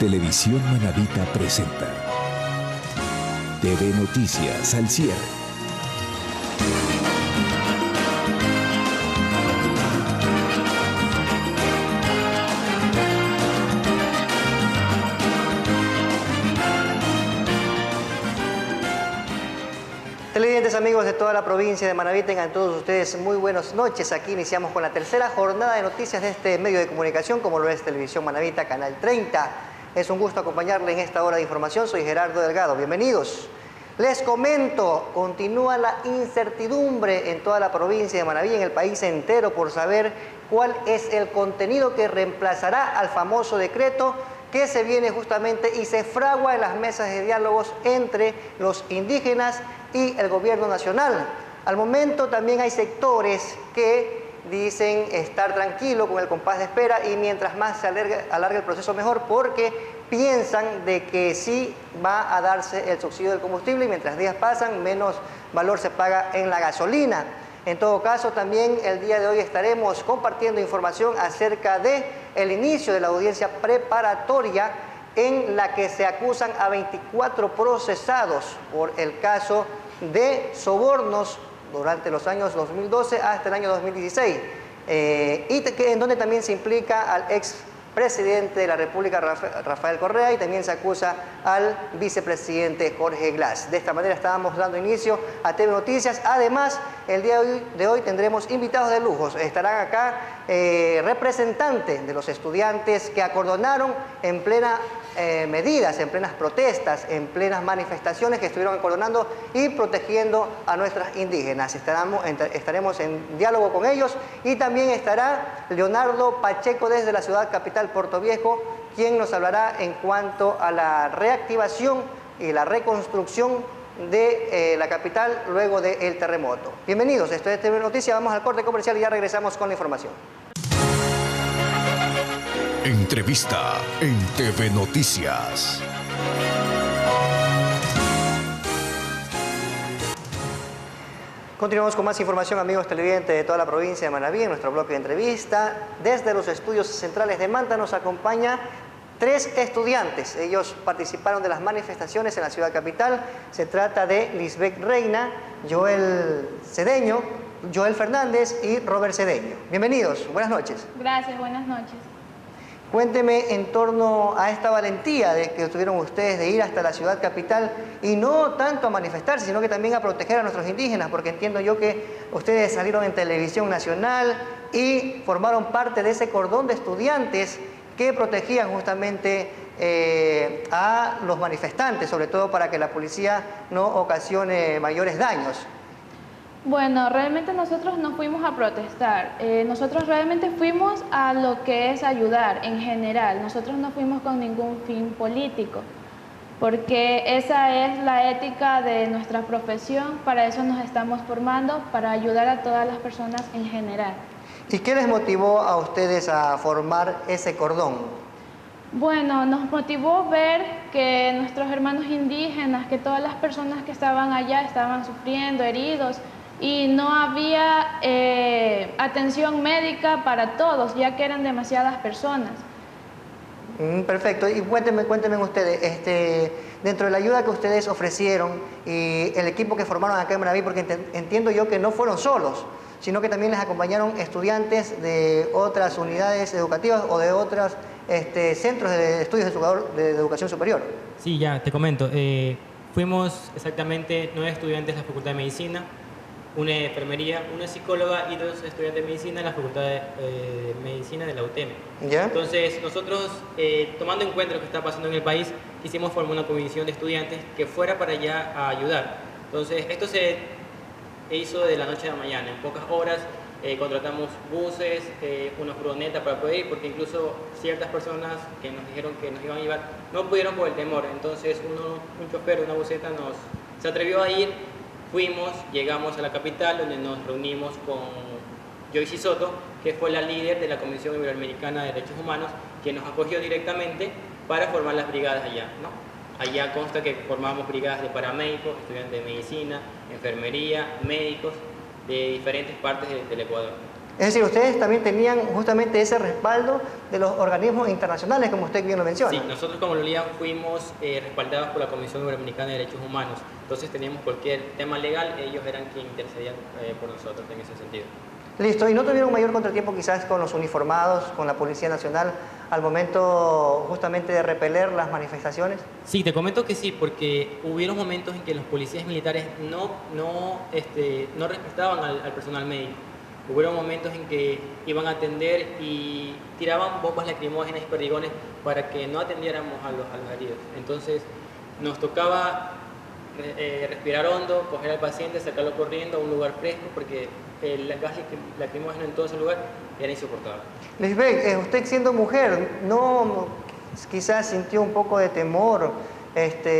Televisión Manabita presenta TV Noticias al cierre. Televidentes amigos de toda la provincia de Manabí, tengan todos ustedes muy buenas noches. Aquí iniciamos con la tercera jornada de noticias de este medio de comunicación, como lo es Televisión Manabita, Canal 30. Es un gusto acompañarle en esta hora de información. Soy Gerardo Delgado. Bienvenidos. Les comento, continúa la incertidumbre en toda la provincia de Manabí, en el país entero, por saber cuál es el contenido que reemplazará al famoso decreto que se viene justamente y se fragua en las mesas de diálogos entre los indígenas y el gobierno nacional. Al momento también hay sectores que dicen estar tranquilos con el compás de espera y mientras más se alargue el proceso mejor, porque piensan de que sí va a darse el subsidio del combustible y mientras días pasan menos valor se paga en la gasolina. En todo caso, también el día de hoy estaremos compartiendo información acerca del inicio de la audiencia preparatoria en la que se acusan a 24 procesados por el caso de sobornos durante los años 2012 hasta el año 2016, en donde también se implica al expresidente de la República, Rafael Correa, y también se acusa al vicepresidente Jorge Glass. De esta manera estábamos dando inicio a TV Noticias. Además, el día de hoy tendremos invitados de lujo. Estarán acá representantes de los estudiantes que acordonaron en plena medidas, en plenas protestas, en plenas manifestaciones que estuvieron acordonando y protegiendo a nuestras indígenas. Estaremos en diálogo con ellos y también estará Leonardo Pacheco desde la ciudad capital Puerto Viejo, quien nos hablará en cuanto a la reactivación y la reconstrucción de la capital luego del terremoto. Bienvenidos, esto es TV Noticias, vamos al corte comercial y ya regresamos con la información. Entrevista en TV Noticias. Continuamos con más información, amigos televidentes de toda la provincia de Manabí, en nuestro bloque de entrevista. Desde los estudios centrales de Manta nos acompaña 3 estudiantes. Ellos participaron de las manifestaciones en la ciudad capital. Se trata de Lisbeth Reina, Joel Cedeño, Joel Fernández y Robert Cedeño. Bienvenidos, buenas noches. Gracias, buenas noches. Cuénteme en torno a esta valentía que tuvieron ustedes de ir hasta la ciudad capital y no tanto a manifestarse, sino que también a proteger a nuestros indígenas, porque entiendo yo que ustedes salieron en televisión nacional y formaron parte de ese cordón de estudiantes que protegían justamente a los manifestantes, sobre todo para que la policía no ocasione mayores daños. Bueno, realmente nosotros no fuimos a protestar, nosotros realmente fuimos a lo que es ayudar en general, nosotros no fuimos con ningún fin político, porque esa es la ética de nuestra profesión, para eso nos estamos formando, para ayudar a todas las personas en general. ¿Y qué les motivó a ustedes a formar ese cordón? Bueno, nos motivó ver que nuestros hermanos indígenas, que todas las personas que estaban allá estaban sufriendo, heridos, y no había atención médica para todos, ya que eran demasiadas personas. Perfecto, y cuéntenme ustedes, dentro de la ayuda que ustedes ofrecieron y el equipo que formaron acá en Manabí, porque entiendo yo que no fueron solos, sino que también les acompañaron estudiantes de otras unidades educativas o de otros centros de estudios de educación superior. Sí, ya, te comento. Fuimos exactamente 9 estudiantes de la Facultad de Medicina, una de enfermería, una psicóloga y 2 estudiantes de medicina en la Facultad de Medicina de la UTM. ¿Ya? Entonces, nosotros, tomando en cuenta lo que está pasando en el país, quisimos formar una comisión de estudiantes que fuera para allá a ayudar. Entonces, esto se hizo de la noche a la mañana. En pocas horas contratamos buses, una furgoneta para poder ir, porque incluso ciertas personas que nos dijeron que nos iban a llevar no pudieron por el temor. Entonces, un chofer de una buseta se atrevió a ir. Fuimos, llegamos a la capital, donde nos reunimos con Joyce Soto, que fue la líder de la Comisión Iberoamericana de Derechos Humanos, que nos acogió directamente para formar las brigadas allá, ¿no? Allá consta que formamos brigadas de paramédicos, estudiantes de medicina, enfermería, médicos de diferentes partes del Ecuador. Es decir, ustedes también tenían justamente ese respaldo de los organismos internacionales, como usted bien lo menciona. Sí, nosotros como Lolía fuimos respaldados por la Comisión Iberoamericana de Derechos Humanos. Entonces teníamos cualquier tema legal, ellos eran quienes intercedían por nosotros en ese sentido. Listo, ¿y no tuvieron mayor contratiempo quizás con los uniformados, con la Policía Nacional, al momento justamente de repeler las manifestaciones? Sí, te comento que sí, porque hubieron momentos en que los policías militares no respetaban al personal médico. Hubieron momentos en que iban a atender y tiraban bombas lacrimógenas y perdigones para que no atendiéramos a los heridos. Entonces nos tocaba respirar hondo, coger al paciente, sacarlo corriendo a un lugar fresco, porque el gas lacrimógeno en todo ese lugar era insoportable. Lisbeth, usted siendo mujer, ¿no quizás sintió un poco de temor,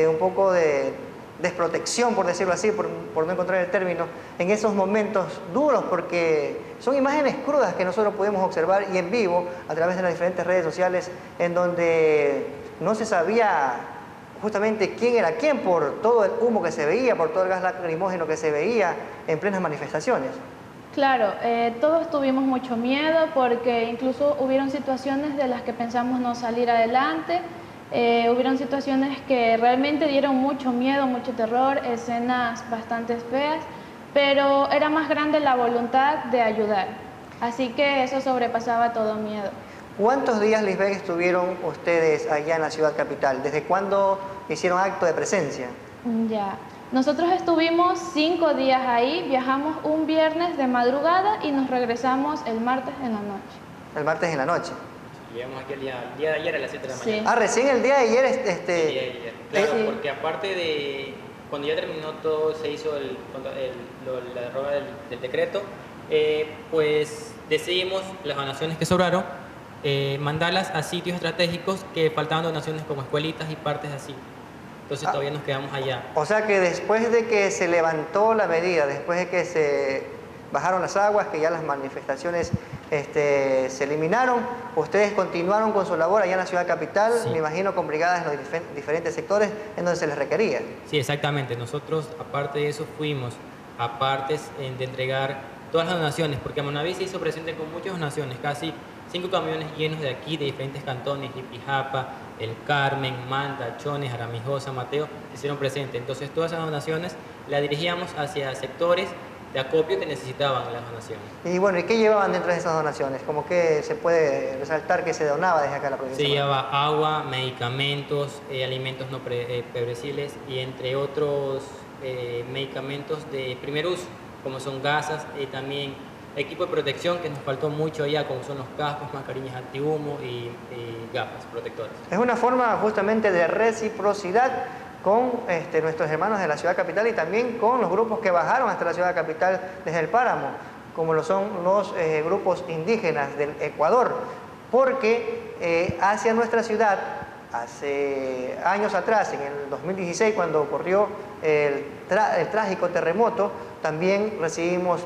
un poco de desprotección, por decirlo así, por no encontrar el término, en esos momentos duros? Porque son imágenes crudas que nosotros pudimos observar y en vivo a través de las diferentes redes sociales, en donde no se sabía justamente quién era quién por todo el humo que se veía, por todo el gas lacrimógeno que se veía en plenas manifestaciones. Claro, todos tuvimos mucho miedo porque incluso hubieron situaciones de las que pensamos no salir adelante. Hubieron situaciones que realmente dieron mucho miedo, mucho terror, escenas bastante feas, pero era más grande la voluntad de ayudar. Así que eso sobrepasaba todo miedo. ¿Cuántos días, Lisbeth, estuvieron ustedes allá en la ciudad capital? ¿Desde cuándo hicieron acto de presencia? Ya. Nosotros estuvimos 5 días ahí, viajamos un viernes de madrugada y nos regresamos el martes en la noche. El martes en la noche. Llegamos aquí el día de ayer a las 7 de la mañana. Sí. Ah, recién el día de ayer. El día de ayer. Claro, Sí. porque aparte de cuando ya terminó todo, se hizo la derroga del decreto, pues decidimos las donaciones que sobraron, mandarlas a sitios estratégicos que faltaban donaciones como escuelitas y partes así. Entonces todavía nos quedamos allá. O sea que después de que se levantó la medida, después de que se bajaron las aguas, que ya las manifestaciones se eliminaron, ustedes continuaron con su labor allá en la ciudad capital, Sí. me imagino con brigadas en los diferentes sectores en donde se les requería. Sí, exactamente. Nosotros, aparte de eso, fuimos a partes de entregar todas las donaciones, porque Manaví se hizo presente con muchas donaciones, casi 5 camiones llenos de aquí, de diferentes cantones, Lipijapa, El Carmen, Manta, Chones, Aramijo, San Mateo, se hicieron presentes. Entonces todas esas donaciones las dirigíamos hacia sectores de acopio que necesitaban las donaciones. Y bueno, ¿y qué llevaban dentro de esas donaciones? Como que se puede resaltar que se donaba desde acá a la provincia. Se llevaba agua, medicamentos, alimentos no perecibles y entre otros medicamentos de primer uso, como son gasas y también equipo de protección que nos faltó mucho allá, como son los cascos, mascarillas antihumo y gafas protectoras. Es una forma justamente de reciprocidad con nuestros hermanos de la ciudad capital y también con los grupos que bajaron hasta la ciudad capital desde el páramo, como lo son los grupos indígenas del Ecuador, porque hacia nuestra ciudad, hace años atrás, en el 2016, cuando ocurrió el trágico terremoto, también recibimos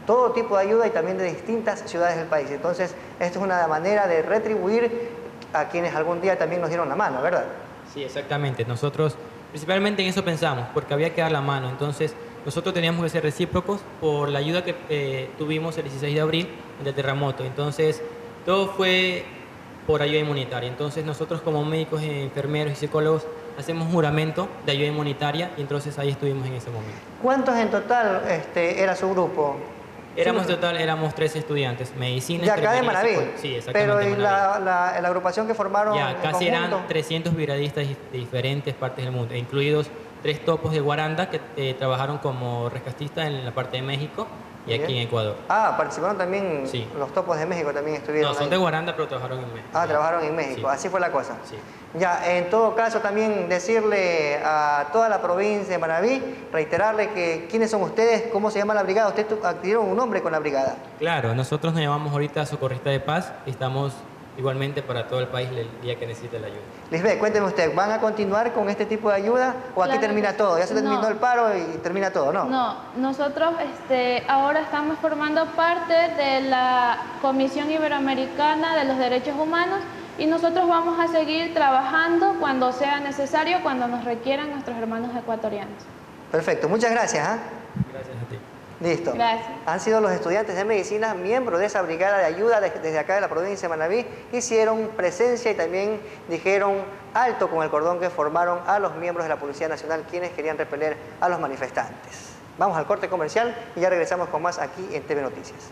todo tipo de ayuda y también de distintas ciudades del país. Entonces, esto es una manera de retribuir a quienes algún día también nos dieron la mano, ¿verdad? Sí, exactamente. Nosotros principalmente en eso pensamos, porque había que dar la mano. Entonces, nosotros teníamos que ser recíprocos por la ayuda que tuvimos el 16 de abril del terremoto. Entonces, todo fue por ayuda inmunitaria. Entonces, nosotros como médicos, enfermeros y psicólogos hacemos un juramento de ayuda inmunitaria y entonces ahí estuvimos en ese momento. ¿Cuántos en total era su grupo? Éramos total, éramos 13 estudiantes, medicina, De acá de enfermería y Manaví. psicología. Sí, exactamente. Pero ¿y de Manaví. la agrupación que formaron Ya, en casi conjunto? eran 300 brigadistas de diferentes partes del mundo, incluidos 3 topos de Guaranda que trabajaron como rescatistas en la parte de México y Bien. aquí en Ecuador. Ah, participaron también Sí. los topos de México, también estuvieron No, son ahí. de Guaranda, pero trabajaron en México. Ah, trabajaron en México, Sí. así fue la cosa. Sí. Ya, en todo caso también decirle a toda la provincia de Manaví, reiterarle que quiénes son ustedes, cómo se llama la brigada, ustedes adquirieron un nombre con la brigada. Claro, nosotros nos llamamos ahorita Socorrista de Paz y estamos igualmente para todo el país el día que necesite la ayuda. Lisbeth, cuénteme usted, ¿van a continuar con este tipo de ayuda o aquí Claro termina que todo? sí. Ya se terminó No. el paro y termina todo, ¿no? No, nosotros ahora estamos formando parte de la Comisión Iberoamericana de los Derechos Humanos y nosotros vamos a seguir trabajando cuando sea necesario, cuando nos requieran nuestros hermanos ecuatorianos. Perfecto, muchas gracias. ¿Ah? Gracias a ti. Listo. Gracias. Han sido los estudiantes de medicina miembros de esa brigada de ayuda desde acá de la provincia de Manabí. Hicieron presencia y también dijeron alto con el cordón que formaron a los miembros de la Policía Nacional, quienes querían repeler a los manifestantes. Vamos al corte comercial y ya regresamos con más aquí en TV Noticias.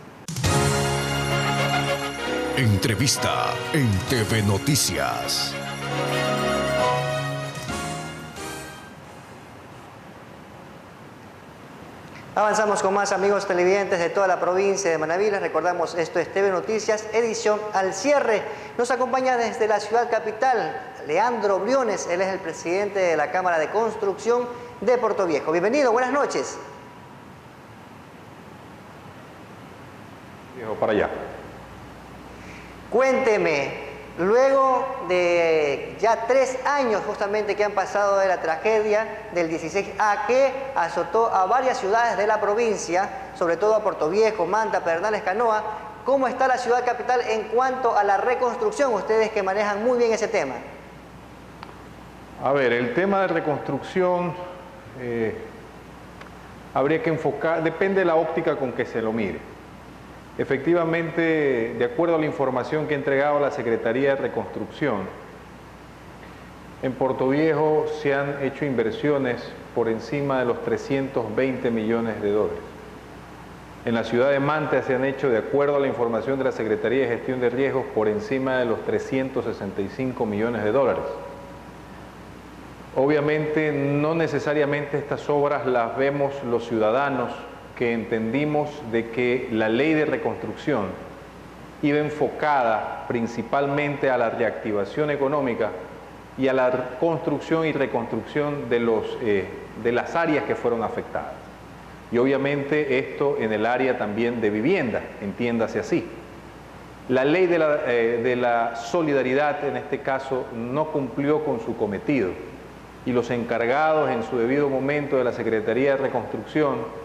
Entrevista en TV Noticias. Avanzamos con más amigos televidentes de toda la provincia de Manabí. Les recordamos, esto es TV Noticias, edición al cierre. Nos acompaña desde la ciudad capital Leandro Briones. Él es el presidente de la Cámara de Construcción de Portoviejo. Bienvenido, buenas noches. Viejo, para allá. Cuénteme, luego de ya 3 años justamente que han pasado de la tragedia del 16A que azotó a varias ciudades de la provincia, sobre todo a Portoviejo, Manta, Pedernales, Canoa, ¿cómo está la ciudad capital en cuanto a la reconstrucción? Ustedes que manejan muy bien ese tema. A ver, el tema de reconstrucción habría que enfocar, depende de la óptica con que se lo mire. Efectivamente, de acuerdo a la información que ha entregado la Secretaría de Reconstrucción, en Portoviejo se han hecho inversiones por encima de los 320 millones de dólares. En la ciudad de Manta se han hecho, de acuerdo a la información de la Secretaría de Gestión de Riesgos, por encima de los 365 millones de dólares. Obviamente, no necesariamente estas obras las vemos los ciudadanos que entendimos de que la ley de reconstrucción iba enfocada principalmente a la reactivación económica y a la construcción y reconstrucción de las áreas que fueron afectadas. Y obviamente esto en el área también de vivienda, entiéndase así. La ley de la solidaridad en este caso no cumplió con su cometido y los encargados en su debido momento de la Secretaría de Reconstrucción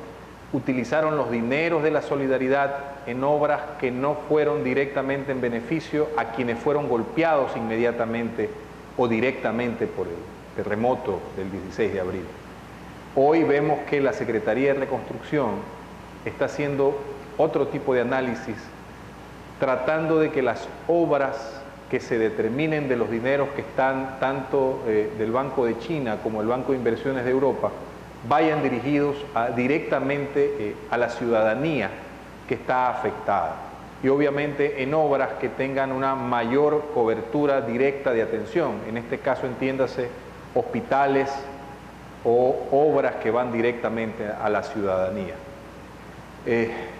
utilizaron los dineros de la solidaridad en obras que no fueron directamente en beneficio a quienes fueron golpeados inmediatamente o directamente por el terremoto del 16 de abril. Hoy vemos que la Secretaría de Reconstrucción está haciendo otro tipo de análisis, tratando de que las obras que se determinen de los dineros que están tanto del Banco de China como el Banco de Inversiones de Europa vayan dirigidos directamente a la ciudadanía que está afectada y obviamente en obras que tengan una mayor cobertura directa de atención, en este caso entiéndase hospitales o obras que van directamente a la ciudadanía.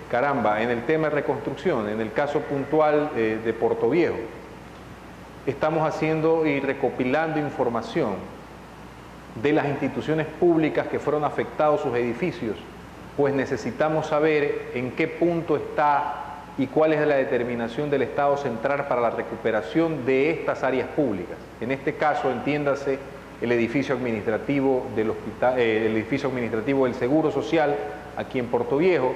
Caramba, en el tema de reconstrucción, en el caso puntual de Portoviejo, estamos haciendo y recopilando información de las instituciones públicas que fueron afectados sus edificios, pues necesitamos saber en qué punto está y cuál es la determinación del Estado central para la recuperación de estas áreas públicas. En este caso, entiéndase el edificio administrativo del hospital, el edificio administrativo del Seguro Social aquí en Portoviejo.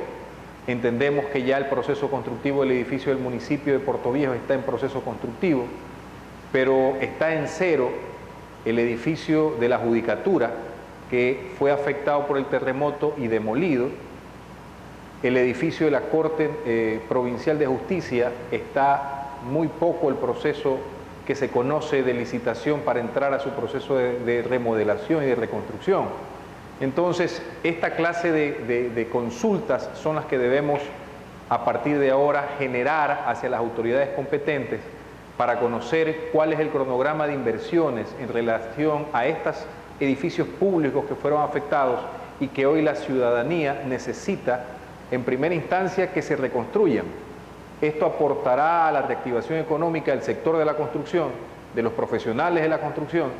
Entendemos que ya el proceso constructivo del edificio del municipio de Portoviejo está en proceso constructivo, pero está en cero el edificio de la Judicatura, que fue afectado por el terremoto y demolido. El edificio de la Corte Provincial de Justicia está muy poco el proceso que se conoce de licitación para entrar a su proceso de remodelación y de reconstrucción. Entonces, esta clase de consultas son las que debemos, a partir de ahora, generar hacia las autoridades competentes para conocer cuál es el cronograma de inversiones en relación a estos edificios públicos que fueron afectados y que hoy la ciudadanía necesita, en primera instancia, que se reconstruyan. Esto aportará a la reactivación económica del sector de la construcción, de los profesionales de la construcción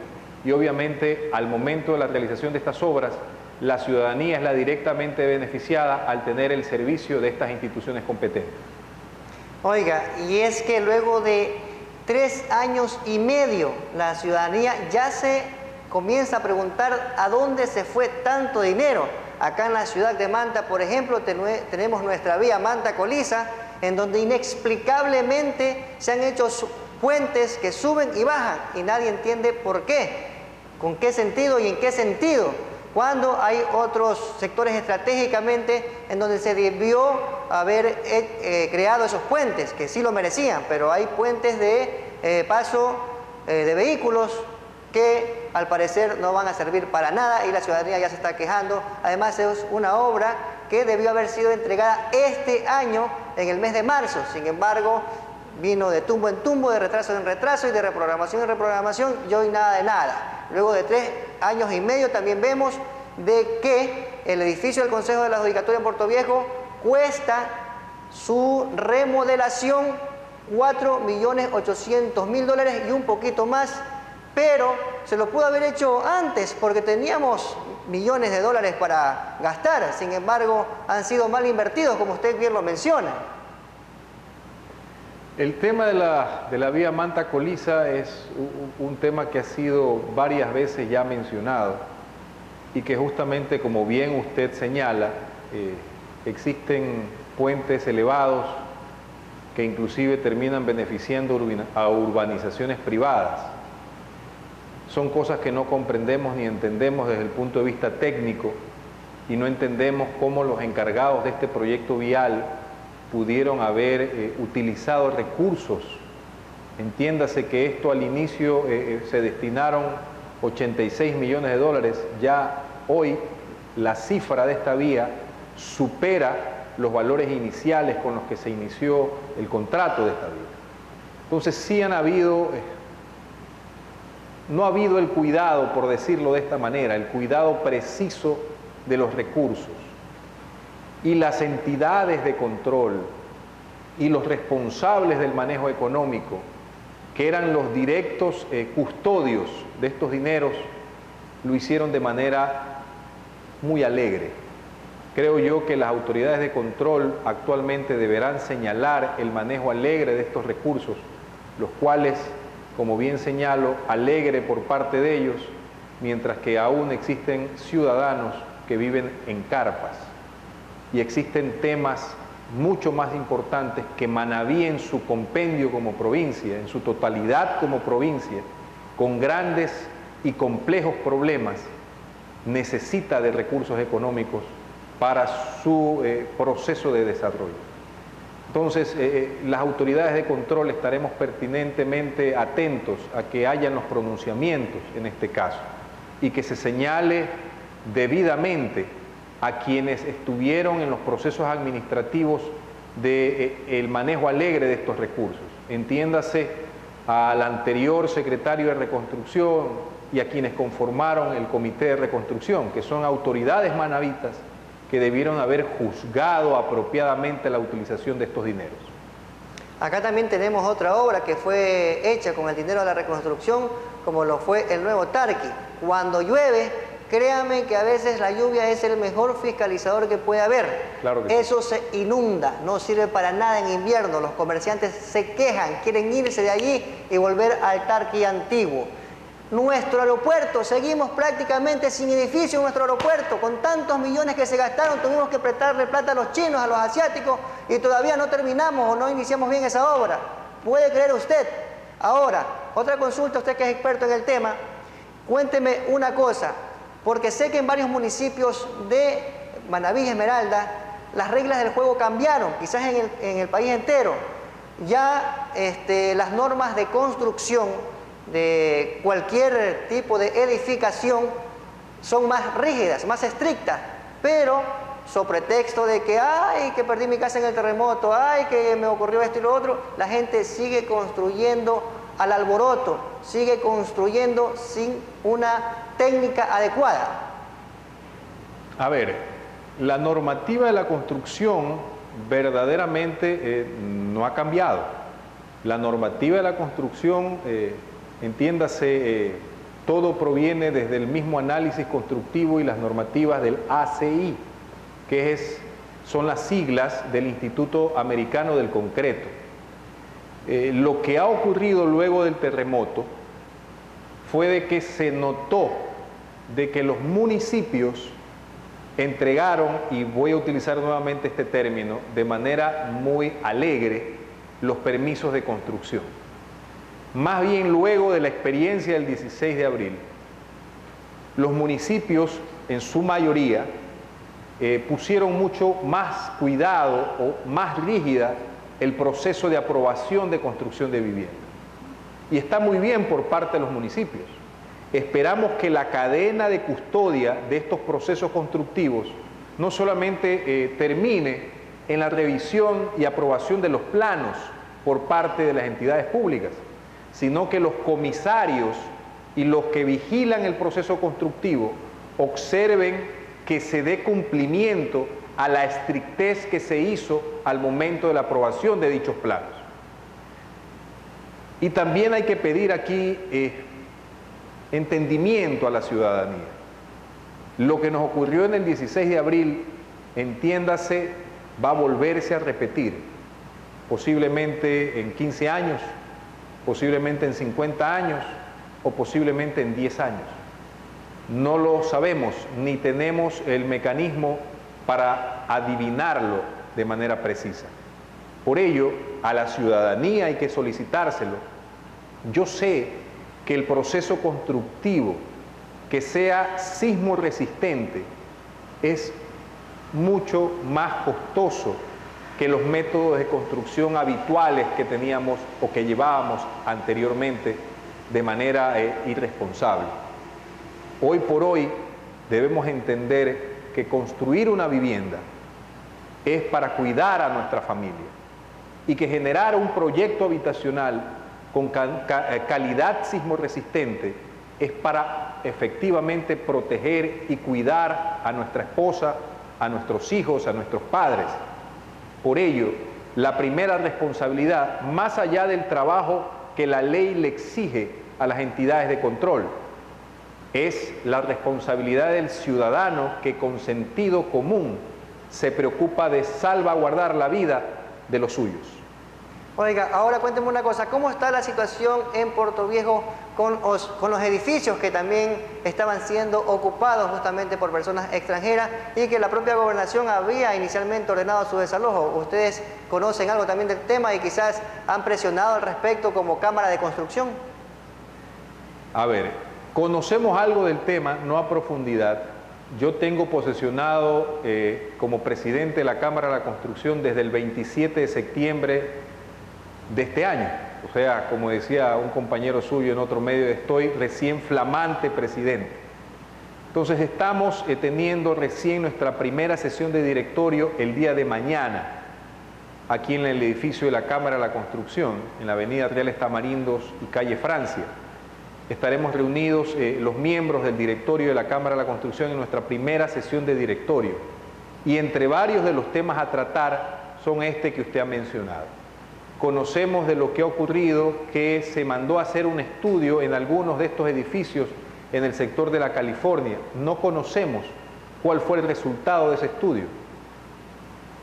y obviamente al momento de la realización de estas obras, la ciudadanía es la directamente beneficiada al tener el servicio de estas instituciones competentes. Oiga, y es que luego de 3 años y medio, la ciudadanía ya se comienza a preguntar a dónde se fue tanto dinero. Acá en la ciudad de Manta, por ejemplo, tenemos nuestra vía Manta-Coliza, en donde inexplicablemente se han hecho puentes que suben y bajan y nadie entiende por qué, con qué sentido y en qué sentido. cuando hay otros sectores estratégicamente en donde se debió haber creado esos puentes, que sí lo merecían, pero hay puentes de paso de vehículos que al parecer no van a servir para nada y la ciudadanía ya se está quejando. Además es una obra que debió haber sido entregada este año en el mes de marzo, sin embargo vino de tumbo en tumbo, de retraso en retraso y de reprogramación en reprogramación y hoy nada de nada. Luego de 3 años y medio también vemos de que el edificio del Consejo de la Judicatura en Puerto Viejo cuesta su remodelación $4.800.000 y un poquito más, pero se lo pudo haber hecho antes porque teníamos millones de dólares para gastar, sin embargo han sido mal invertidos, como usted bien lo menciona. El tema de la vía Manta-Coliza es un tema que ha sido varias veces ya mencionado y que justamente, como bien usted señala, existen puentes elevados que inclusive terminan beneficiando a urbanizaciones privadas. Son cosas que no comprendemos ni entendemos desde el punto de vista técnico y no entendemos cómo los encargados de este proyecto vial pudieron haber utilizado recursos. Entiéndase que esto al inicio se destinaron $86 millones, ya hoy la cifra de esta vía supera los valores iniciales con los que se inició el contrato de esta vía. Entonces sí han habido, no ha habido el cuidado, por decirlo de esta manera, el cuidado preciso de los recursos. Y las entidades de control y los responsables del manejo económico, que eran los directos custodios de estos dineros, lo hicieron de manera muy alegre. Creo yo que las autoridades de control actualmente deberán señalar el manejo alegre de estos recursos, los cuales, como bien señalo, alegre por parte de ellos, mientras que aún existen ciudadanos que viven en carpas. Y existen temas mucho más importantes que Manabí en su compendio como provincia, en su totalidad como provincia, con grandes y complejos problemas, necesita de recursos económicos para su proceso de desarrollo. Entonces, las autoridades de control estaremos pertinentemente atentos a que hayan los pronunciamientos en este caso y que se señale debidamente a quienes estuvieron en los procesos administrativos del manejo alegre de estos recursos. Entiéndase al anterior secretario de Reconstrucción y a quienes conformaron el Comité de Reconstrucción, que son autoridades manavitas que debieron haber juzgado apropiadamente la utilización de estos dineros. Acá también tenemos otra obra que fue hecha con el dinero de la reconstrucción, como lo fue el nuevo Tarqui. Cuando llueve, créame que a veces la lluvia es el mejor fiscalizador que puede haber. Claro que eso sí. Se inunda, no sirve para nada en invierno. Los comerciantes se quejan, quieren irse de allí y volver al Tarqui antiguo. Nuestro aeropuerto, seguimos prácticamente sin edificio en nuestro aeropuerto. Con tantos millones que se gastaron, tuvimos que prestarle plata a los chinos, a los asiáticos, y todavía no terminamos o no iniciamos bien esa obra. ¿Puede creer usted? Ahora, otra consulta, usted que es experto en el tema, cuénteme una cosa. Porque sé que en varios municipios de Manabí y Esmeralda las reglas del juego cambiaron, quizás en el país entero. Ya las normas de construcción de cualquier tipo de edificación son más rígidas, más estrictas, pero sobre pretexto de que ¡ay, que perdí mi casa en el terremoto! ¡Ay, que me ocurrió esto y lo otro! La gente sigue construyendo al alboroto, sigue construyendo sin una técnica adecuada. A ver, la normativa de la construcción verdaderamente no ha cambiado. La normativa de la construcción, entiéndase, todo proviene desde el mismo análisis constructivo y las normativas del ACI, que son las siglas del Instituto Americano del Concreto. Lo que ha ocurrido luego del terremoto fue de que se notó de que los municipios entregaron, y voy a utilizar nuevamente este término, de manera muy alegre, los permisos de construcción. Más bien luego de la experiencia del 16 de abril, los municipios en su mayoría, pusieron mucho más cuidado o más rígida el proceso de aprobación de construcción de vivienda. Y está muy bien por parte de los municipios. Esperamos que la cadena de custodia de estos procesos constructivos no solamente termine en la revisión y aprobación de los planos por parte de las entidades públicas, sino que los comisarios y los que vigilan el proceso constructivo observen que se dé cumplimiento a la estrictez que se hizo al momento de la aprobación de dichos planos. Y también hay que pedir aquí entendimiento a la ciudadanía. Lo que nos ocurrió en el 16 de abril, entiéndase, va a volverse a repetir, posiblemente en 15 años, posiblemente en 50 años o posiblemente en 10 años. No lo sabemos, ni tenemos el mecanismo para adivinarlo de manera precisa. Por ello, a la ciudadanía hay que solicitárselo. Yo sé que el proceso constructivo que sea sismo resistente es mucho más costoso que los métodos de construcción habituales que teníamos o que llevábamos anteriormente de manera irresponsable. Hoy por hoy debemos entender que construir una vivienda es para cuidar a nuestra familia y que generar un proyecto habitacional con calidad sismo resistente es para efectivamente proteger y cuidar a nuestra esposa, a nuestros hijos, a nuestros padres. Por ello, la primera responsabilidad, más allá del trabajo que la ley le exige a las entidades de control, es la responsabilidad del ciudadano que con sentido común se preocupa de salvaguardar la vida de los suyos. Oiga, ahora cuénteme una cosa, ¿cómo está la situación en Puerto Viejo con los edificios que también estaban siendo ocupados justamente por personas extranjeras y que la propia gobernación había inicialmente ordenado su desalojo? Ustedes conocen algo también del tema y quizás han presionado al respecto como Cámara de Construcción. A ver, conocemos algo del tema, no a profundidad. Yo tengo posesionado como presidente de la Cámara de la Construcción desde el 27 de septiembre de este año. O sea, como decía un compañero suyo en otro medio, estoy recién flamante presidente. Entonces estamos teniendo recién nuestra primera sesión de directorio el día de mañana, aquí en el edificio de la Cámara de la Construcción, en la avenida Reales Tamarindos y calle Francia. Estaremos reunidos los miembros del directorio de la Cámara de la Construcción en nuestra primera sesión de directorio. Y entre varios de los temas a tratar son este que usted ha mencionado. Conocemos de lo que ha ocurrido, que se mandó a hacer un estudio en algunos de estos edificios en el sector de la California. No conocemos cuál fue el resultado de ese estudio.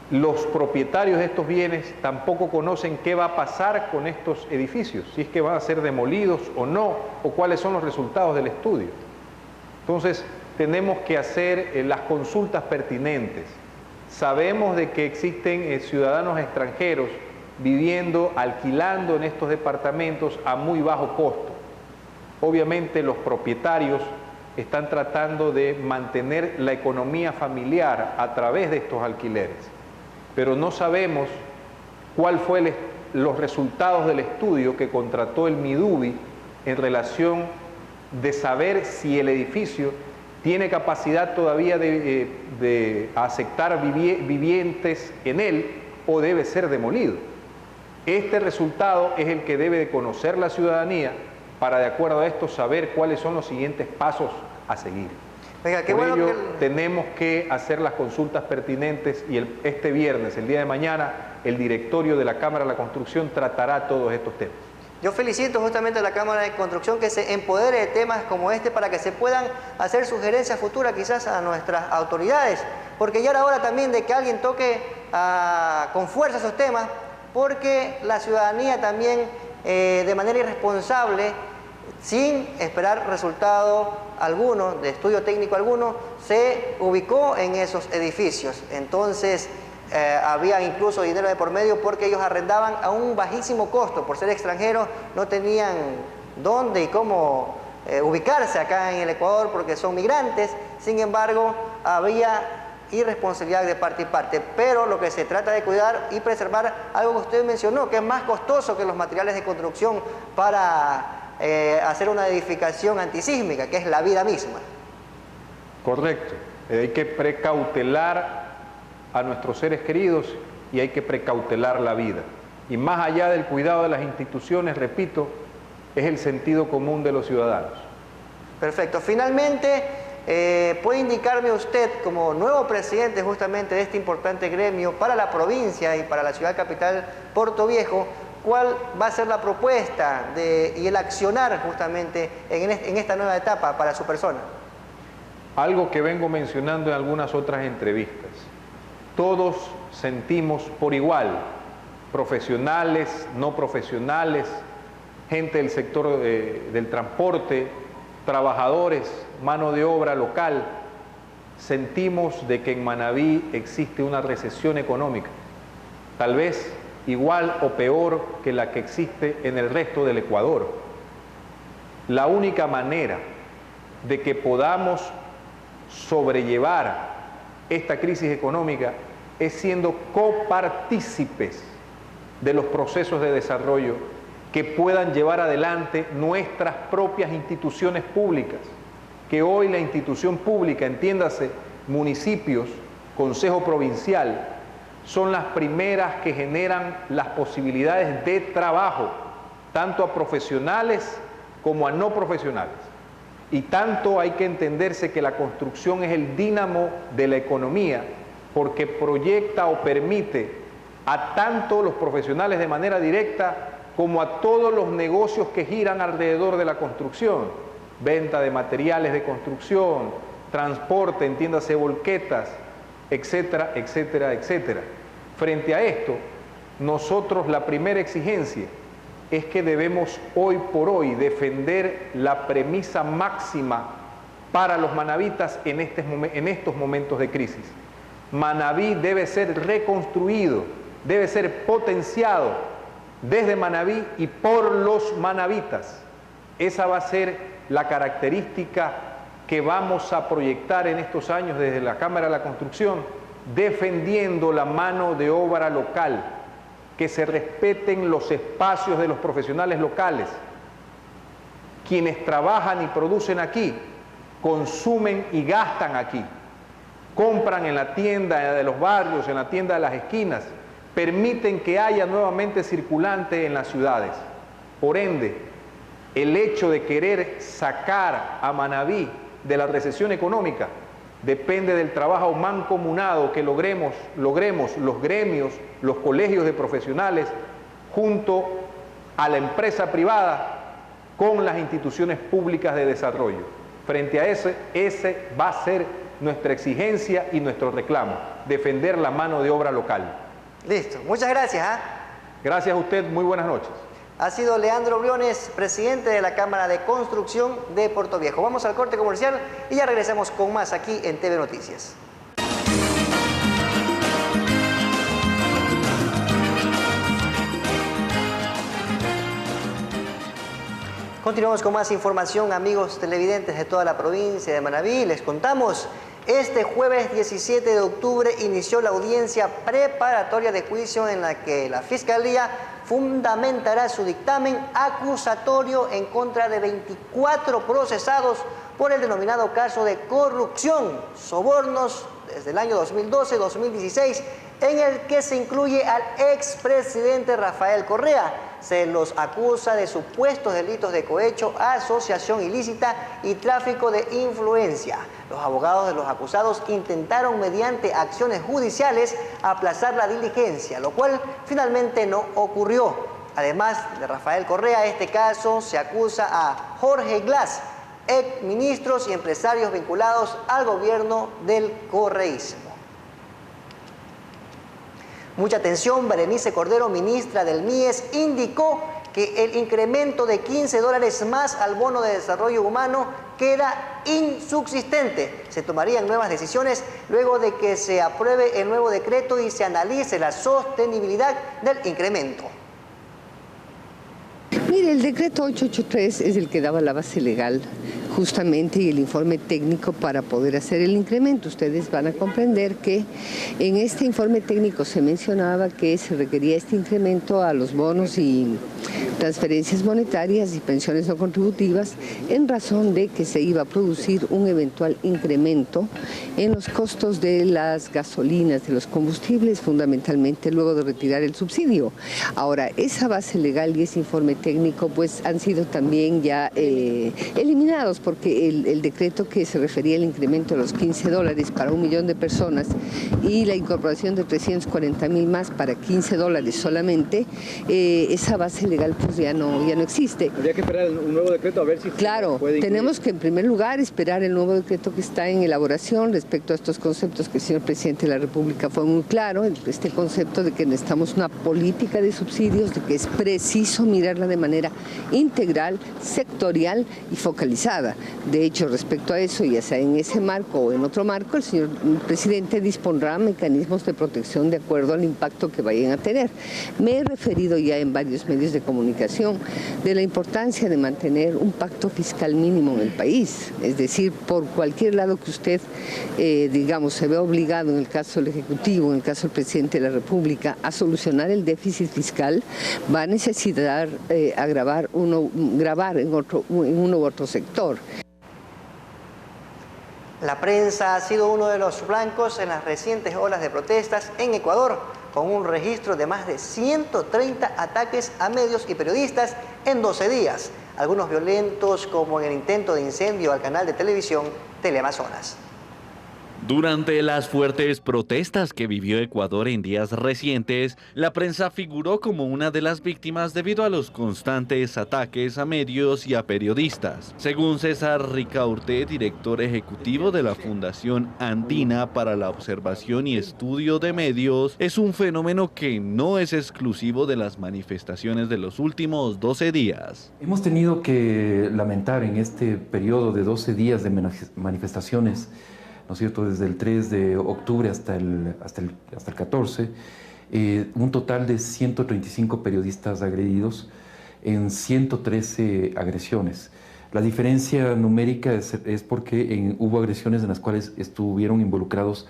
Los propietarios de estos bienes tampoco conocen qué va a pasar con estos edificios, si es que van a ser demolidos o no, o cuáles son los resultados del estudio. Entonces, tenemos que hacer las consultas pertinentes. Sabemos de que existen ciudadanos extranjeros viviendo, alquilando en estos departamentos a muy bajo costo. Obviamente los propietarios están tratando de mantener la economía familiar a través de estos alquileres, pero no sabemos cuál fue los resultados del estudio que contrató el Midubi en relación de saber si el edificio tiene capacidad todavía de aceptar vivientes en él o debe ser demolido. Este resultado es el que debe de conocer la ciudadanía para, de acuerdo a esto, saber cuáles son los siguientes pasos a seguir. Oiga, qué Por bueno ello, que tenemos que hacer las consultas pertinentes y este viernes, el día de mañana, el directorio de la Cámara de la Construcción tratará todos estos temas. Yo felicito justamente a la Cámara de Construcción que se empodere de temas como este para que se puedan hacer sugerencias futuras quizás a nuestras autoridades, porque ya era hora también de que alguien toque con fuerza esos temas, porque la ciudadanía también de manera irresponsable, sin esperar resultado alguno, de estudio técnico alguno, se ubicó en esos edificios. Entonces había incluso dinero de por medio porque ellos arrendaban a un bajísimo costo. Por ser extranjeros no tenían dónde y cómo ubicarse acá en el Ecuador porque son migrantes. Sin embargo, había irresponsabilidad de parte y parte, pero lo que se trata de cuidar y preservar algo que usted mencionó, que es más costoso que los materiales de construcción para hacer una edificación antisísmica, que es la vida misma. Correcto. Hay que precautelar a nuestros seres queridos y hay que precautelar la vida. Y más allá del cuidado de las instituciones, repito, es el sentido común de los ciudadanos. Perfecto. Finalmente, ¿puede indicarme usted, como nuevo presidente justamente de este importante gremio para la provincia y para la ciudad capital Portoviejo, cuál va a ser la propuesta y el accionar justamente en esta nueva etapa para su persona? Algo que vengo mencionando en algunas otras entrevistas. Todos sentimos por igual, profesionales, no profesionales, gente del sector del transporte, trabajadores, mano de obra local, sentimos de que en Manabí existe una recesión económica, tal vez igual o peor que la que existe en el resto del Ecuador. La única manera de que podamos sobrellevar esta crisis económica es siendo copartícipes de los procesos de desarrollo que puedan llevar adelante nuestras propias instituciones públicas, que hoy la institución pública, entiéndase, municipios, consejo provincial, son las primeras que generan las posibilidades de trabajo, tanto a profesionales como a no profesionales. Y tanto hay que entenderse que la construcción es el dínamo de la economía, porque proyecta o permite a tanto los profesionales de manera directa como a todos los negocios que giran alrededor de la construcción, venta de materiales de construcción, transporte, entiéndase volquetas, etcétera, etcétera, etcétera. Frente a esto, nosotros la primera exigencia es que debemos hoy por hoy defender la premisa máxima para los manavitas en estos momentos de crisis. Manabí debe ser reconstruido, debe ser potenciado desde Manabí y por los manavitas. Esa va a ser la característica que vamos a proyectar en estos años desde la Cámara de la Construcción, defendiendo la mano de obra local, que se respeten los espacios de los profesionales locales. Quienes trabajan y producen aquí, consumen y gastan aquí. Compran en la tienda de los barrios, en la tienda de las esquinas, permiten que haya nuevamente circulante en las ciudades. Por ende, el hecho de querer sacar a Manabí de la recesión económica depende del trabajo mancomunado que logremos los gremios, los colegios de profesionales, junto a la empresa privada con las instituciones públicas de desarrollo. Frente a ese va a ser nuestra exigencia y nuestro reclamo, defender la mano de obra local. Listo, muchas gracias. Gracias a usted, muy buenas noches. Ha sido Leandro Briones, presidente de la Cámara de Construcción de Portoviejo. Vamos al corte comercial y ya regresamos con más aquí en TV Noticias. Continuamos con más información, amigos televidentes de toda la provincia de Manabí. Les contamos, este jueves 17 de octubre inició la audiencia preparatoria de juicio en la que la Fiscalía fundamentará su dictamen acusatorio en contra de 24 procesados por el denominado caso de corrupción, sobornos desde el año 2012-2016, en el que se incluye al expresidente Rafael Correa. Se los acusa de supuestos delitos de cohecho, asociación ilícita y tráfico de influencia. Los abogados de los acusados intentaron mediante acciones judiciales aplazar la diligencia, lo cual finalmente no ocurrió. Además de Rafael Correa, este caso se acusa a Jorge Glass, exministros y empresarios vinculados al gobierno del correísmo. Mucha atención, Berenice Cordero, ministra del MIES, indicó que el incremento de $15 más al bono de desarrollo humano queda insubsistente. Se tomarían nuevas decisiones luego de que se apruebe el nuevo decreto y se analice la sostenibilidad del incremento. Mire, el decreto 883 es el que daba la base legal justamente y el informe técnico para poder hacer el incremento. Ustedes van a comprender que en este informe técnico se mencionaba que se requería este incremento a los bonos y transferencias monetarias y pensiones no contributivas en razón de que se iba a producir un eventual incremento en los costos de las gasolinas, de los combustibles, fundamentalmente luego de retirar el subsidio. Ahora, esa base legal y ese informe técnico pues han sido también ya eliminados porque el decreto que se refería al incremento de los $15 para 1 millón de personas y la incorporación de 340,000 más para $15 solamente, esa base legal pues ya no existe. Habría que esperar un nuevo decreto a ver si claro, puede incluir. Tenemos que en primer lugar esperar el nuevo decreto que está en elaboración respecto a estos conceptos que el señor presidente de la República fue muy claro, este concepto de que necesitamos una política de subsidios, de que es preciso mirarla de manera integral, sectorial y focalizada. De hecho, respecto a eso, ya sea en ese marco o en otro marco, el señor presidente dispondrá mecanismos de protección de acuerdo al impacto que vayan a tener. Me he referido ya en varios medios de comunicación de la importancia de mantener un pacto fiscal mínimo en el país, es decir, por cualquier lado que usted, digamos, se vea obligado en el caso del Ejecutivo, en el caso del presidente de la República, a solucionar el déficit fiscal, va a necesitar grabar en uno u otro sector. La prensa ha sido uno de los blancos en las recientes olas de protestas en Ecuador, con un registro de más de 130 ataques a medios y periodistas en 12 días, algunos violentos como en el intento de incendio al canal de televisión Teleamazonas. Durante las fuertes protestas que vivió Ecuador en días recientes, la prensa figuró como una de las víctimas debido a los constantes ataques a medios y a periodistas. Según César Ricaurte, director ejecutivo de la Fundación Andina para la Observación y Estudio de Medios, es un fenómeno que no es exclusivo de las manifestaciones de los últimos 12 días. Hemos tenido que lamentar en este periodo de 12 días de manifestaciones, ¿no es cierto?, desde el 3 de octubre hasta el 14, un total de 135 periodistas agredidos en 113 agresiones. La diferencia numérica es porque hubo agresiones en las cuales estuvieron involucrados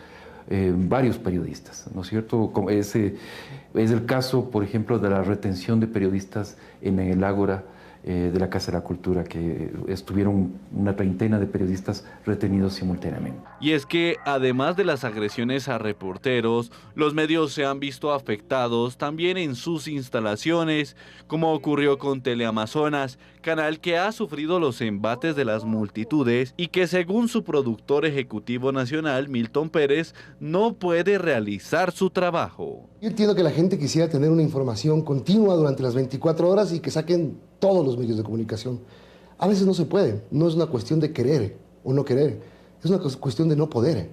varios periodistas, ¿no es cierto? Es el caso, por ejemplo, de la retención de periodistas en el Ágora de la Casa de la Cultura, que estuvieron una treintena de periodistas retenidos simultáneamente. Y es que, además de las agresiones a reporteros, los medios se han visto afectados también en sus instalaciones, como ocurrió con Teleamazonas, canal que ha sufrido los embates de las multitudes y que, según su productor ejecutivo nacional, Milton Pérez, no puede realizar su trabajo. Yo entiendo que la gente quisiera tener una información continua durante las 24 horas y que saquen todos los medios de comunicación. A veces no se puede, no es una cuestión de querer o no querer, es una cuestión de no poder.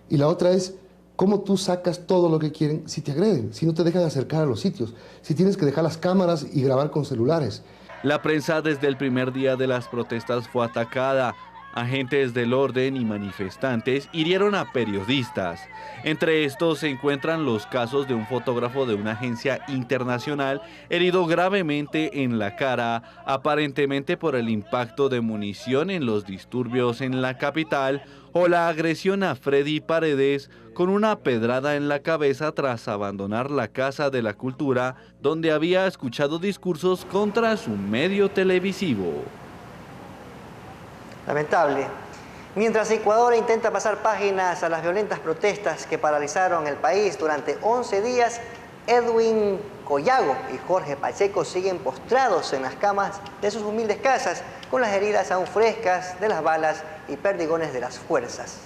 Y la otra es cómo tú sacas todo lo que quieren si te agreden, si no te dejan acercar a los sitios, si tienes que dejar las cámaras y grabar con celulares. La prensa desde el primer día de las protestas fue atacada. Agentes del orden y manifestantes hirieron a periodistas. Entre estos se encuentran los casos de un fotógrafo de una agencia internacional herido gravemente en la cara, aparentemente por el impacto de munición en los disturbios en la capital, o la agresión a Freddy Paredes con una pedrada en la cabeza tras abandonar la Casa de la Cultura, donde había escuchado discursos contra su medio televisivo. Lamentable. Mientras Ecuador intenta pasar páginas a las violentas protestas que paralizaron el país durante 11 días, Edwin Collago y Jorge Pacheco siguen postrados en las camas de sus humildes casas, con las heridas aún frescas de las balas y perdigones de las fuerzas.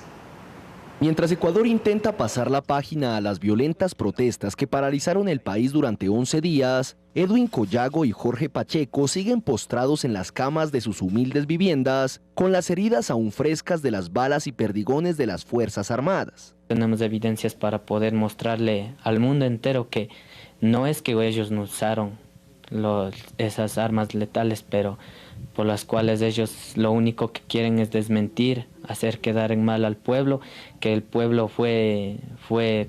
Mientras Ecuador intenta pasar la página a las violentas protestas que paralizaron el país durante 11 días, Edwin Collago y Jorge Pacheco siguen postrados en las camas de sus humildes viviendas, con las heridas aún frescas de las balas y perdigones de las Fuerzas Armadas. Tenemos evidencias para poder mostrarle al mundo entero que no es que ellos no usaron esas armas letales, pero por las cuales ellos lo único que quieren es desmentir hacer quedar en mal al pueblo, que el pueblo fue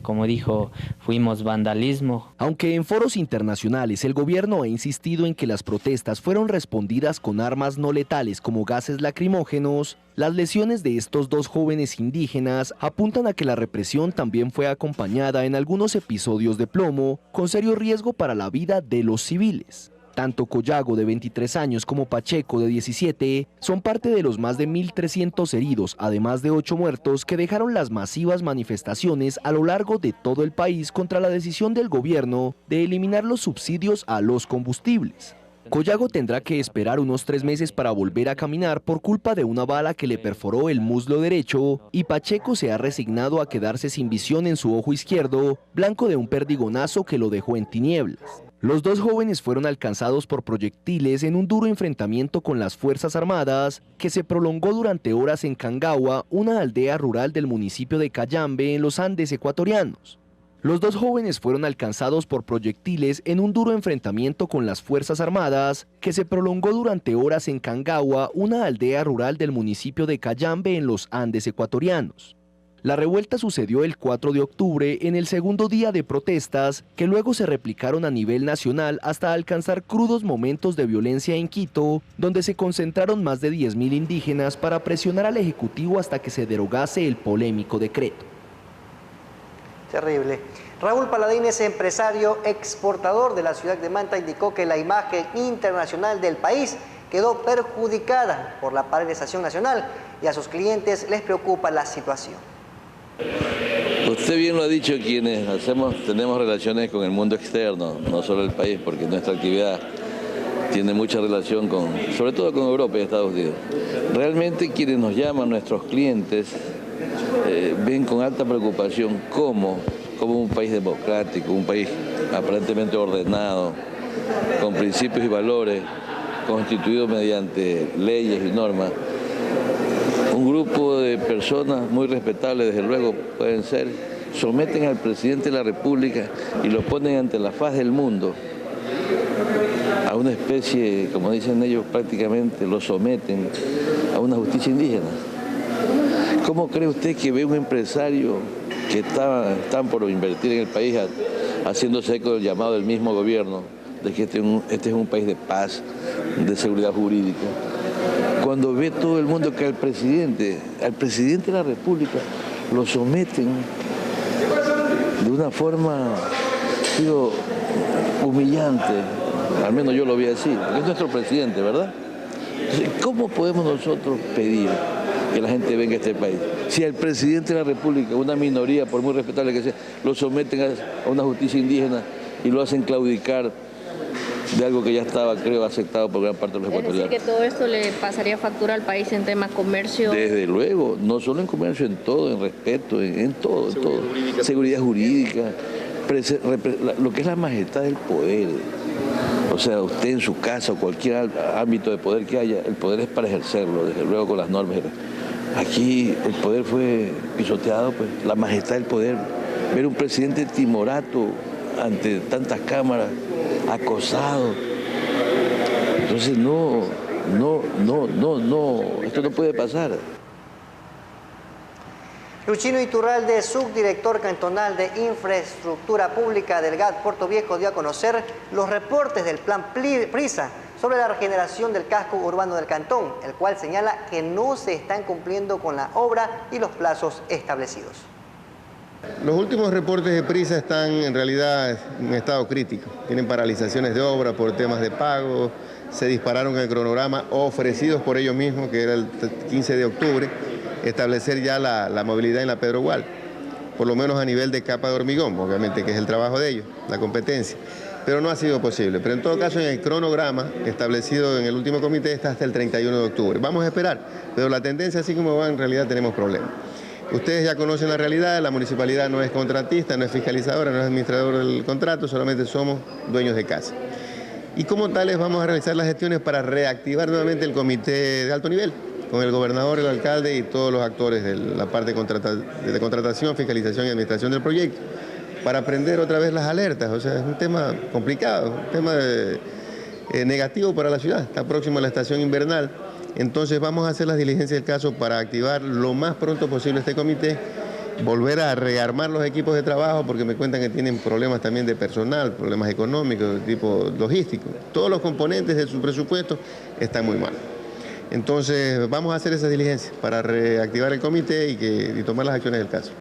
como dijo, fuimos vandalismo. Aunque en foros internacionales el gobierno ha insistido en que las protestas fueron respondidas con armas no letales como gases lacrimógenos, las lesiones de estos dos jóvenes indígenas apuntan a que la represión también fue acompañada en algunos episodios de plomo, con serio riesgo para la vida de los civiles. Tanto Collago, de 23 años, como Pacheco, de 17, son parte de los más de 1.300 heridos, además de 8 muertos, que dejaron las masivas manifestaciones a lo largo de todo el país contra la decisión del gobierno de eliminar los subsidios a los combustibles. Collago tendrá que esperar unos 3 meses para volver a caminar por culpa de una bala que le perforó el muslo derecho, y Pacheco se ha resignado a quedarse sin visión en su ojo izquierdo, blanco de un perdigonazo que lo dejó en tinieblas. Los dos jóvenes fueron alcanzados por proyectiles en un duro enfrentamiento con las Fuerzas Armadas que se prolongó durante horas en Cangagua, una aldea rural del municipio de Cayambe en los Andes ecuatorianos. Los dos jóvenes fueron alcanzados por proyectiles en un duro enfrentamiento con las Fuerzas Armadas que se prolongó durante horas en Cangagua, una aldea rural del municipio de Cayambe en los Andes ecuatorianos. La revuelta sucedió el 4 de octubre en el segundo día de protestas que luego se replicaron a nivel nacional hasta alcanzar crudos momentos de violencia en Quito, donde se concentraron más de 10.000 indígenas para presionar al Ejecutivo hasta que se derogase el polémico decreto. Terrible. Raúl Paladines, empresario exportador de la ciudad de Manta, indicó que la imagen internacional del país quedó perjudicada por la paralización nacional y a sus clientes les preocupa la situación. Usted bien lo ha dicho, quienes tenemos relaciones con el mundo externo, no solo el país, porque nuestra actividad tiene mucha relación sobre todo con Europa y Estados Unidos. Realmente quienes nos llaman, nuestros clientes, ven con alta preocupación cómo un país democrático, un país aparentemente ordenado, con principios y valores, constituido mediante leyes y normas, un grupo de personas muy respetables, desde luego pueden ser, someten al presidente de la República y lo ponen ante la faz del mundo a una especie, como dicen ellos, prácticamente lo someten a una justicia indígena. ¿Cómo cree usted que ve un empresario que están por invertir en el país haciéndose eco del llamado del mismo gobierno de que este es un país de paz, de seguridad jurídica? Cuando ve todo el mundo que al presidente de la República lo someten de una forma, digo, humillante, al menos yo lo vi así, porque es nuestro presidente, ¿verdad? ¿Cómo podemos nosotros pedir que la gente venga a este país? Si al presidente de la República, una minoría, por muy respetable que sea, lo someten a una justicia indígena y lo hacen claudicar de algo que ya estaba, creo, aceptado por gran parte de los ecuatorianos. Es decir, que todo esto le pasaría factura al país en tema comercio. Desde luego, no solo en comercio, en todo, en respeto, en todo, en todo. Seguridad jurídica, lo que es la majestad del poder. O sea, usted en su casa o cualquier ámbito de poder que haya, el poder es para ejercerlo, desde luego con las normas. Aquí el poder fue pisoteado, pues, la majestad del poder. Ver un presidente timorato ante tantas cámaras, acosado. Entonces no, esto no puede pasar. Luchino Iturralde, subdirector cantonal de Infraestructura Pública del GAT Puerto Viejo, dio a conocer los reportes del plan PRISA sobre la regeneración del casco urbano del cantón, el cual señala que no se están cumpliendo con la obra y los plazos establecidos. Los últimos reportes de PRISA están en realidad en estado crítico. Tienen paralizaciones de obra por temas de pago, se dispararon en el cronograma ofrecidos por ellos mismos, que era el 15 de octubre, establecer ya la movilidad en la Pedro Gual, por lo menos a nivel de capa de hormigón, obviamente que es el trabajo de ellos, la competencia. Pero no ha sido posible. Pero en todo caso, en el cronograma establecido en el último comité está hasta el 31 de octubre. Vamos a esperar, pero la tendencia, así como va, en realidad tenemos problemas. Ustedes ya conocen la realidad, la municipalidad no es contratista, no es fiscalizadora, no es administrador del contrato, solamente somos dueños de casa. Y como tales vamos a realizar las gestiones para reactivar nuevamente el comité de alto nivel, con el gobernador, el alcalde y todos los actores de la parte de contratación, fiscalización y administración del proyecto, para prender otra vez las alertas. O sea, es un tema complicado, un tema negativo para la ciudad. Está próximo a la estación invernal Entonces vamos a hacer las diligencias del caso para activar lo más pronto posible este comité, volver a rearmar los equipos de trabajo porque me cuentan que tienen problemas también de personal, problemas económicos, de tipo logístico. Todos los componentes de su presupuesto están muy mal. Entonces vamos a hacer esas diligencias para reactivar el comité y tomar las acciones del caso.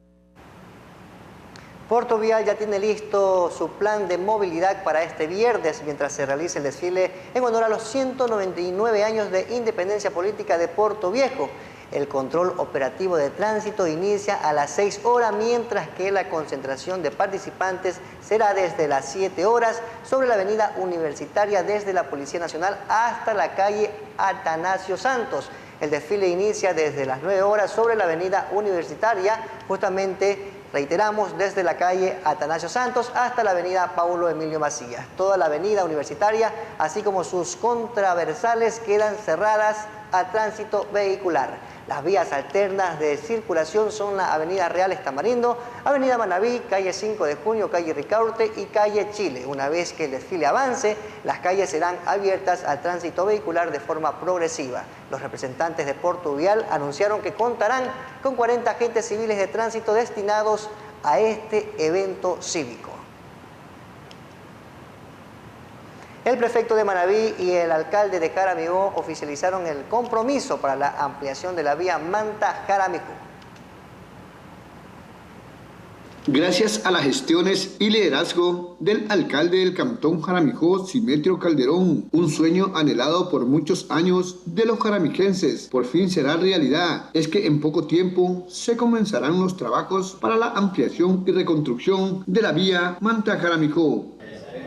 Puerto Vial ya tiene listo su plan de movilidad para este viernes mientras se realiza el desfile en honor a los 199 años de independencia política de Puerto Viejo. El control operativo de tránsito inicia a las 6 horas, mientras que la concentración de participantes será desde las 7 horas sobre la avenida Universitaria, desde la Policía Nacional hasta la calle Atanasio Santos. El desfile inicia desde las 9 horas sobre la avenida Universitaria, justamente, reiteramos, desde la calle Atanasio Santos hasta la avenida Paulo Emilio Macías. Toda la avenida Universitaria, así como sus contraversales, quedan cerradas a tránsito vehicular. Las vías alternas de circulación son la avenida Reales Tamarindo, avenida Manabí, calle 5 de Junio, calle Ricaurte y calle Chile. Una vez que el desfile avance, las calles serán abiertas al tránsito vehicular de forma progresiva. Los representantes de Puerto Vial anunciaron que contarán con 40 agentes civiles de tránsito destinados a este evento cívico. El prefecto de Manabí y el alcalde de Jaramijó oficializaron el compromiso para la ampliación de la vía Manta-Jaramijó. Gracias a las gestiones y liderazgo del alcalde del cantón Jaramijó, Simetrio Calderón, un sueño anhelado por muchos años de los jaramijenses, por fin será realidad. Es que en poco tiempo se comenzarán los trabajos para la ampliación y reconstrucción de la vía Manta-Jaramijó.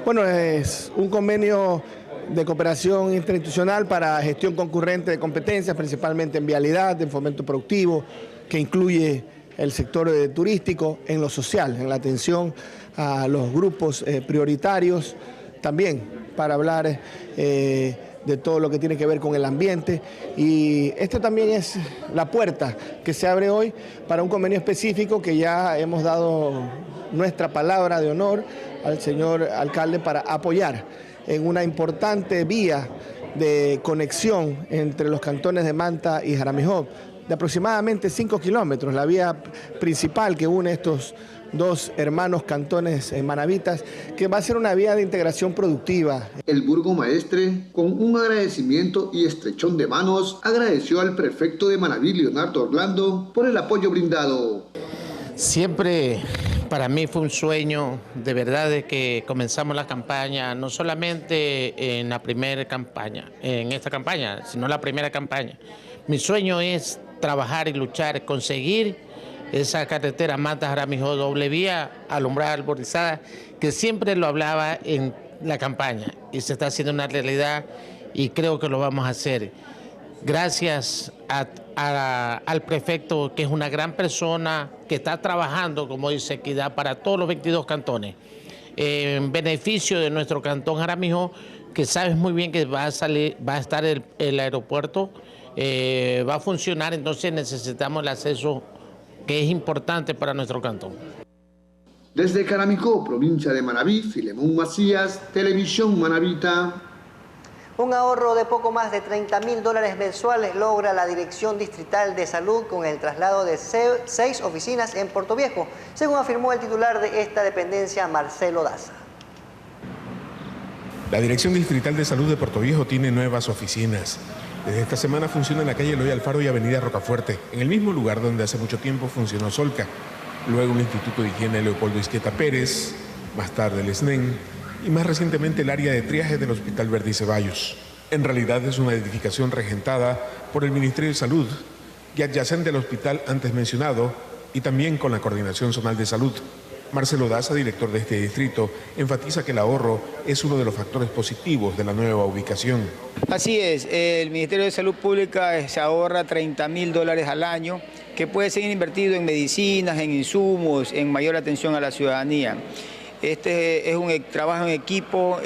Bueno, es un convenio de cooperación interinstitucional para gestión concurrente de competencias, principalmente en vialidad, en fomento productivo, que incluye el sector turístico, en lo social, en la atención a los grupos prioritarios, también para hablar de todo lo que tiene que ver con el ambiente. Y este también es la puerta que se abre hoy para un convenio específico que ya hemos dado nuestra palabra de honor al señor alcalde para apoyar en una importante vía de conexión entre los cantones de Manta y Jaramijó, de aproximadamente 5 kilómetros, la vía principal que une estos dos hermanos cantones manavitas, que va a ser una vía de integración productiva. El burgomaestre, con un agradecimiento y estrechón de manos, agradeció al prefecto de Manabí, Leonardo Orlando, por el apoyo brindado. Siempre para mí fue un sueño, de verdad, de que comenzamos la campaña, no solamente en la primera campaña, en esta campaña, sino la primera campaña. Mi sueño es trabajar y luchar, conseguir esa carretera Manta-Jaramijó doble vía, alumbrada, arborizada, que siempre lo hablaba en la campaña y se está haciendo una realidad y creo que lo vamos a hacer. Gracias al prefecto, que es una gran persona, que está trabajando, como dice Equidad, para todos los 22 cantones, en beneficio de nuestro cantón Jaramijó, que sabes muy bien que va a estar el aeropuerto, va a funcionar, entonces necesitamos el acceso que es importante para nuestro cantón. Desde Jaramijó, provincia de Manabí, Filemón Macías, Televisión Manabita. Un ahorro de poco más de $30.000 mensuales logra la Dirección Distrital de Salud con el traslado de 6 oficinas en Puerto Viejo, según afirmó el titular de esta dependencia, Marcelo Daza. La Dirección Distrital de Salud de Puerto Viejo tiene nuevas oficinas. Desde esta semana funciona en la calle Eloy Alfaro y avenida Rocafuerte, en el mismo lugar donde hace mucho tiempo funcionó Solca. Luego el Instituto de Higiene Leopoldo Izquieta Pérez, más tarde el SNEN, y más recientemente el área de triaje del Hospital Verdi Ceballos. En realidad es una edificación regentada por el Ministerio de Salud y adyacente al hospital antes mencionado y también con la Coordinación Zonal de Salud. Marcelo Daza, director de este distrito, enfatiza que el ahorro es uno de los factores positivos de la nueva ubicación. Así es, el Ministerio de Salud Pública se ahorra $30.000 al año, que puede ser invertido en medicinas, en insumos, en mayor atención a la ciudadanía. Este es un trabajo en equipo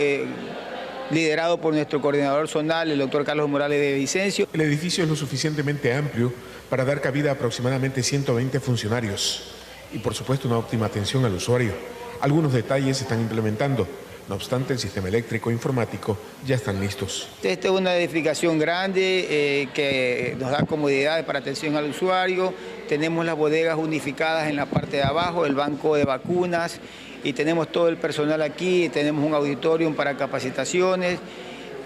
liderado por nuestro coordinador zonal, el doctor Carlos Morales de Vicencio. El edificio es lo suficientemente amplio para dar cabida a aproximadamente 120 funcionarios y por supuesto una óptima atención al usuario. Algunos detalles se están implementando, No obstante, el sistema eléctrico e informático ya están listos. Esta es una edificación grande que nos da comodidades para atención al usuario. Tenemos las bodegas unificadas en la parte de abajo, el banco de vacunas, y tenemos todo el personal aquí, tenemos un auditorium para capacitaciones.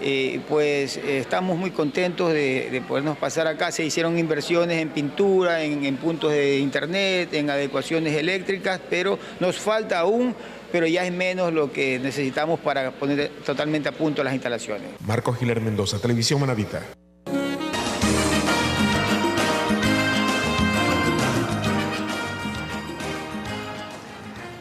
Estamos muy contentos de podernos pasar acá. Se hicieron inversiones en pintura, en puntos de internet, en adecuaciones eléctricas, pero nos falta aún, pero ya es menos lo que necesitamos para poner totalmente a punto las instalaciones. Marcos Giler Mendoza, Televisión Manavita.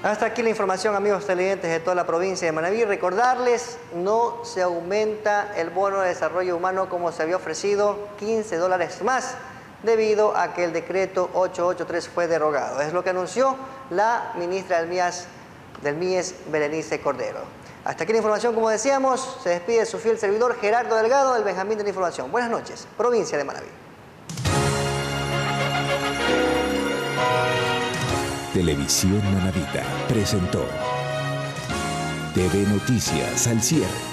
Hasta aquí la información, amigos televidentes de toda la provincia de Manabí. Recordarles, no se aumenta el bono de desarrollo humano como se había ofrecido, $15 más, debido a que el decreto 883 fue derogado. Es lo que anunció la ministra del MIES, Berenice Cordero. Hasta aquí la información, como decíamos, se despide su fiel servidor Gerardo Delgado, del Benjamín de la Información. Buenas noches, provincia de Manabí. Televisión Manavita presentó TV Noticias al cierre.